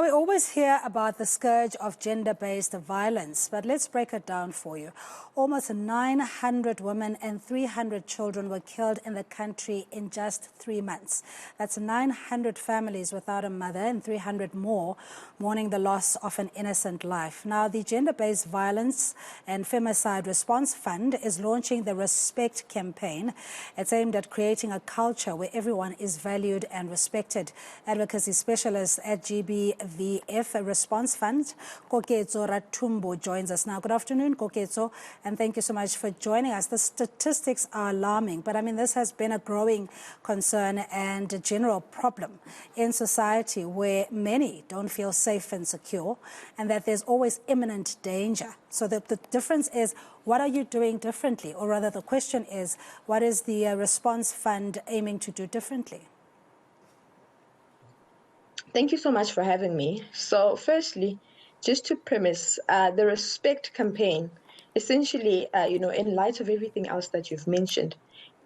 Now, we always hear about the scourge of gender-based violence, but let's break it down for you. Almost 900 women and 300 children were killed in the country in just 3 months. That's 900 families without a mother and 300 more mourning the loss of an innocent life. Now, the Gender-Based Violence and Femicide Response Fund is launching the Respect campaign. It's aimed at creating a culture where everyone is valued and respected. Advocacy specialist at GBVF Response Fund, Koketso Rathumbu, joins us now. Good afternoon, Koketso, and thank you so much for joining us. The statistics are alarming, but I mean, this has been a growing concern and a general problem in society where many don't feel safe and secure, and that there's always imminent danger. So the difference is, what are you doing differently? Or rather, the question is, what is the Response Fund aiming to do differently? Thank you so much for having me. So firstly, just to premise, the Respect campaign, essentially, in light of everything else that you've mentioned,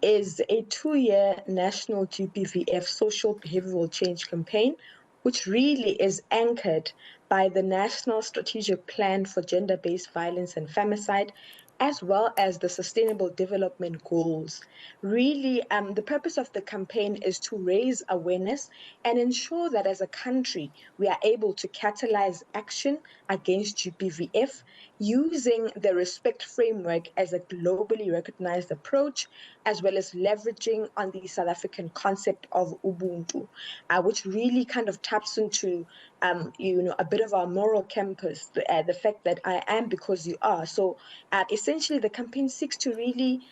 is a 2-year national GBVF social behavioral change campaign, which really is anchored by the National Strategic Plan for Gender-Based Violence and Femicide, as well as the Sustainable Development Goals. Really, the purpose of the campaign is to raise awareness and ensure that as a country, we are able to catalyze action against GBVF using the Respect framework as a globally recognized approach, as well as leveraging on the South African concept of Ubuntu, which really kind of taps into a bit of our moral campus, the fact that I am because you are. So essentially, the campaign seeks to really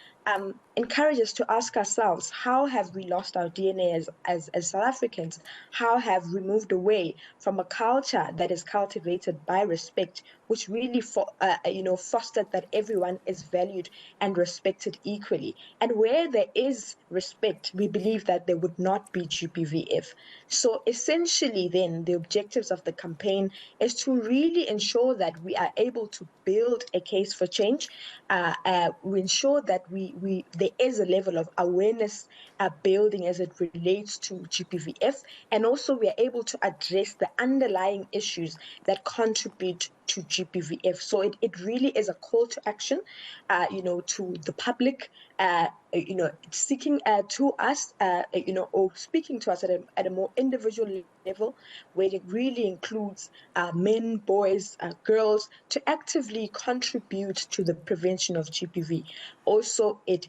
encourage us to ask ourselves, how have we lost our DNA as South Africans? How have we moved away from a culture that is cultivated by respect, which really fostered that everyone is valued and respected equally? And where there is respect, we believe that there would not be GBVF. So essentially then, the objectives of the campaign is to really ensure that we are able to build a case for change. We ensure that there is a level of awareness building as it relates to GBVF, and also we are able to address the underlying issues that contribute to GBVF. So it really is a call to action, to the public, seeking to us, or speaking to us at a more individual level, where it really includes men, boys, girls, to actively contribute to the prevention of GBV. Also, it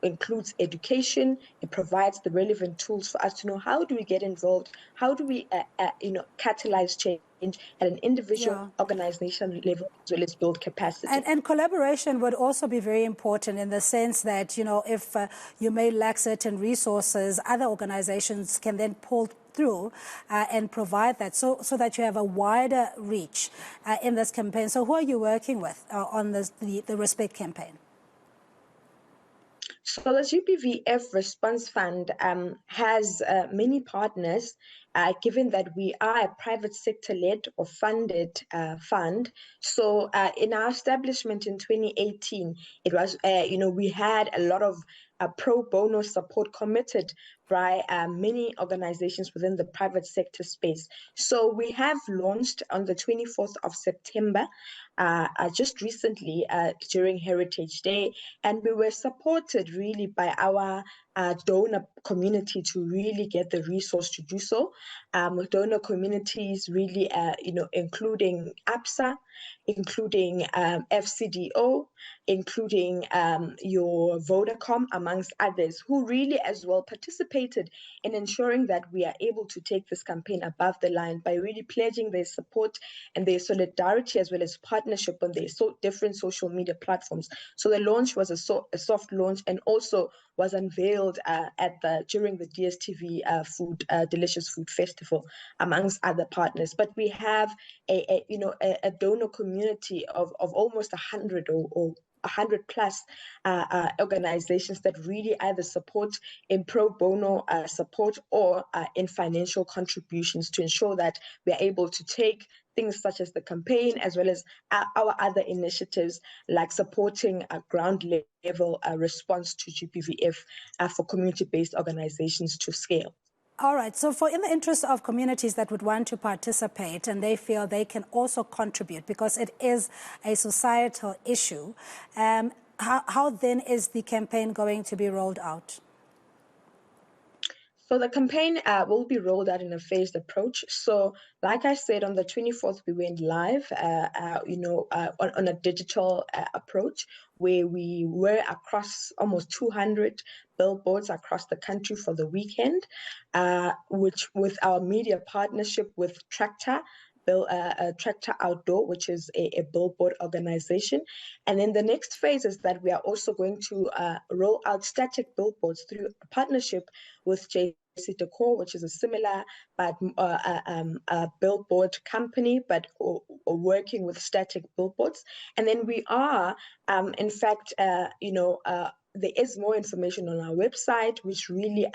includes education. It provides the relevant tools for us to know, how do we get involved, how do we catalyze change at an individual organization level, as well as build capacity. And collaboration would also be very important, in the sense that, if you may lack certain resources, other organizations can then pull through and provide that, so that you have a wider reach in this campaign. So who are you working with on the Respect campaign? So the GBVF Response Fund has many partners, given that we are a private sector-led or funded fund. So in our establishment in 2018, it was, we had a lot of pro bono support committed by many organizations within the private sector space. So we have launched on the 24th of September, just recently during Heritage Day, and we were supported really by our donor community to really get the resource to do so. Donor communities really, including APSA, including FCDO, including your Vodacom, amongst others, who really as well participated in ensuring that we are able to take this campaign above the line by really pledging their support and their solidarity, as well as partnership on their different social media platforms. So the launch was a soft launch, and also was unveiled during the DSTV Delicious Food Festival, amongst other partners. But we have a donor community of almost 100 or 100 plus organizations that really either support in pro bono support or in financial contributions, to ensure that we are able to take things such as the campaign, as well as our other initiatives, like supporting a ground level response to GBVF for community-based organizations to scale. All right. So in the interest of communities that would want to participate and they feel they can also contribute because it is a societal issue, how then is the campaign going to be rolled out? So the campaign will be rolled out in a phased approach. So, like I said, on the 24th, we went live, on a digital approach where we were across almost 200 billboards across the country for the weekend, which with our media partnership with Tractor Outdoor, which is a billboard organization. And then the next phase is that we are also going to roll out static billboards through a partnership with Decor, which is a similar but billboard company, but working with static billboards. And then we are, in fact, there is more information on our website, which really,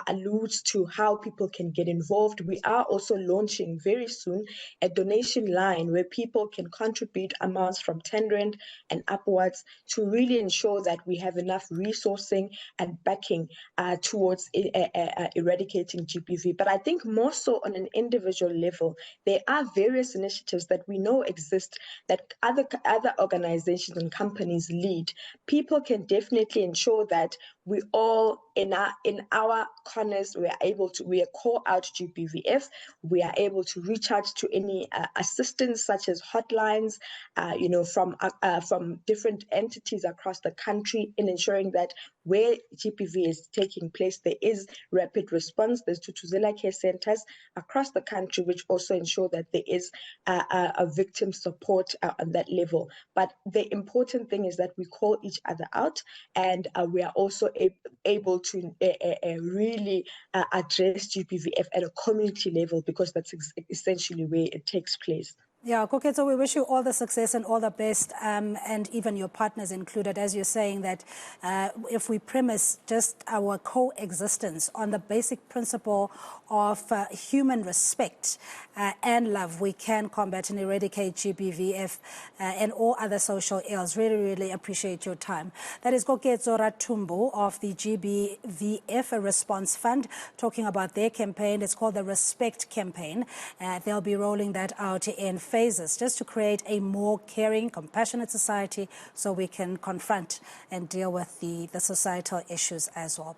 alludes to how people can get involved. We are also launching very soon a donation line where people can contribute amounts from 10 Rand and upwards to really ensure that we have enough resourcing and backing towards eradicating GBV. But I think more so on an individual level, there are various initiatives that we know exist that other organizations and companies lead. People can definitely ensure that we all in our corners we call out GBVF. We are able to reach out to any assistance such as hotlines, from different entities across the country in ensuring that where GBV is taking place, there is rapid response. There's Tutuzela care centers across the country, which also ensure that there is a victim support on that level. But the important thing is that we call each other out, and we are also able to really address GBVF at a community level, because that's essentially where it takes place. Yeah, Koketso, we wish you all the success and all the best, and even your partners included, as you're saying that if we premise just our coexistence on the basic principle of human respect and love, we can combat and eradicate GBVF and all other social ills. Really, really appreciate your time. That is Koketso Rathumbu of the GBVF Response Fund talking about their campaign. It's called the Respect Campaign. They'll be rolling that out in phases just to create a more caring, compassionate society so we can confront and deal with the societal issues as well.